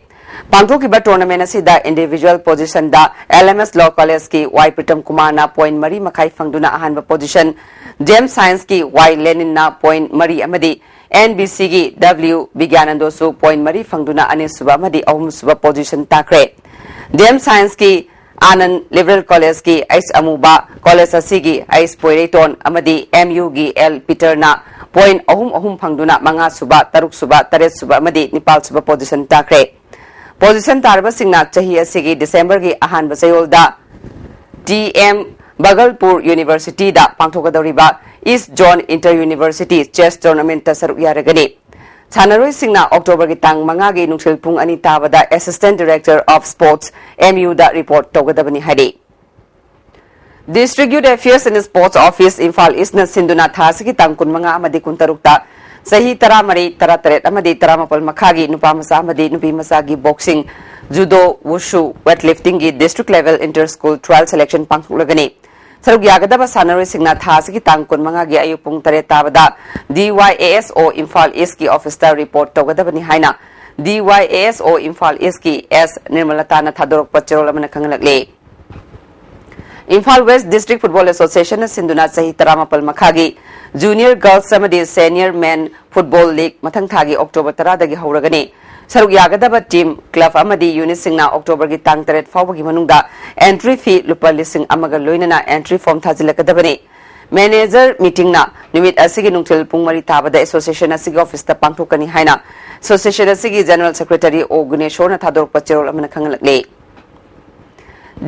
Pangthokiba tournament asida individual position da LMS Law College ki Y Pritam Kumar na point mari makai fangduna ahanba position James Science ki Y Lenin na point mari amadi NBC gi W Vigyanando su point mari fangduna ane suba amadi ahum suba position takre DM Science ki Anand Liberal College ki Ice Amuba College asigi Ice Poireton amadi MU gi L Peter na point ahum fangduna manga suba taruk suba taret suba amadi nipal suba position takre position tarba singna chahi asigi December gi ahan basayol da DM Bhagalpur University da pangthokadoriba East Zone Inter University Chess Tournament ta saruk yaragani Chanaroi singna October gi tang manga gi nungsil pung ani tabada Assistant Director of Sports MU da report togadabani hadi District Youth Affairs and Sports Office Imphal East na sinduna thasigi tang kun manga amadi kun tarukta sahi taramari tarataret amadi taramapal makhagi nupa masa amadi nupi masa gi boxing judo wushu weightlifting gi district level inter school trial selection pangthulagani saruk yagadaba sanaroi singna thasigi tang kun manga gi ayu pung tare tabada DYASO Imphal East ki officer report togadabani haina DYASO Imphal East ki S Nirmalata na thadorok pachorol amana khangalakle Imphal West District Football Association na sinduna sahi taramapal makhagi Junior Girls Samadi Senior Men Football League mathang thagi October 10 dagi hauragani saruk yagadaba team club amadi unit singna October gi tang 3 fawbagi manungda entry fee lupa lising amaga loinana entry form thajilakadabani manager meeting na numit asigi nungthil pungmari tabada association asigi office ta pangthokani haina association asigi general secretary Oguneshwar na thadorok pachirol amana khangalakle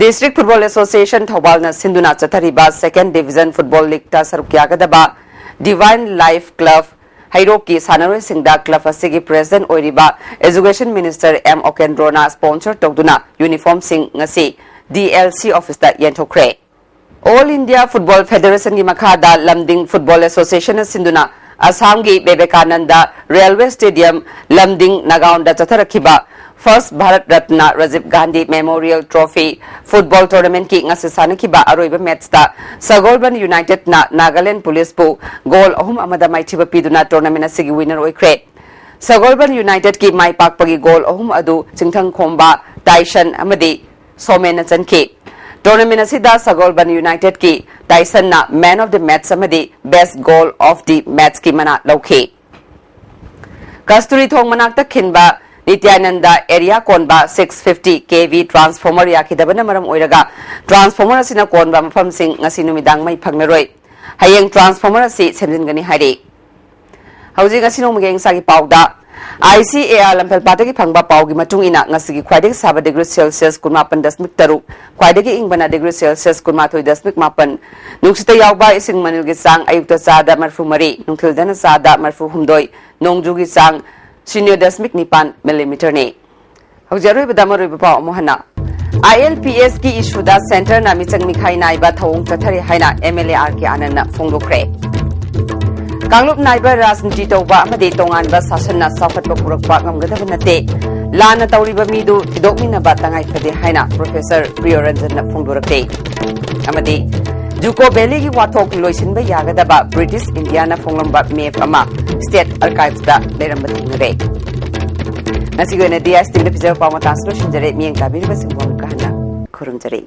District Football Association Thobal na sinduna chathariba second division football league ta saruk yagadaba Divine Life Club Hairoki Sanaroi Singda Club asigi president oiriba Education Minister M Okendrona sponsor togduna uniform sing ngasi DLC office da yenthokre All India Football Federation gi makhada Lamding Football Association sinduna Assam gi Vivekananda Railway Stadium Lamding Nagaon da chatharakhiba First Bharat Ratna Rajiv Gandhi Memorial Trophy Football Tournament ki ngasi sanakiba aroiba match ta Sagolban United na Nagaland Police pu goal ahum amada maithiba piduna tournament asigi winner oikre Sagolban United ki mai pakpagi goal ahum adu chingthang khomba Tyson amadi Somen na chanki tournament asida Sagolban United ki Tyson na man of the match amadi best goal of the match ki mana lauke Kasturi thong manakta khinba Nityananda area konba 650 kV transformer yakidabana maram oiraga transformer asina konba mafam sing ngasi numidang mai phangmeroi hayeng transformer asi semjingani hairi hauji ngasi no mugeng sagi pauda ICAR lampel patagi phangba paugi matung ina ngasi gi khwaidek saba degree celsius kunma 8.3 khwaidegi ingbana degree celsius kunma 3.8 nuksita yawba ising manil gi sang ayukta sada marfu mari nungthildana sada marfu humdoi nongju gi sang 0.9 millimeter ne haujaroi badamaroi bapa mohana ILPS ki issue da center na michang mikhai naiba thawong chathari haina MLA RK Anand phongdokre Kanglup naiba rajniti toba amade tongan ba sasana safat ba purakpa ngamgadaba nate lana tawriba midu tidokmina ba tangai phade haina Professor Priyoranjan na phongdorakte amade Juko Valley ki wathok loisinba yagadaba British India na phonglamba map ama State Archives da leramba tingrei nasigo na ISTV pizza pa mata solution jare miyang kabir ba singwam kahana khurumjare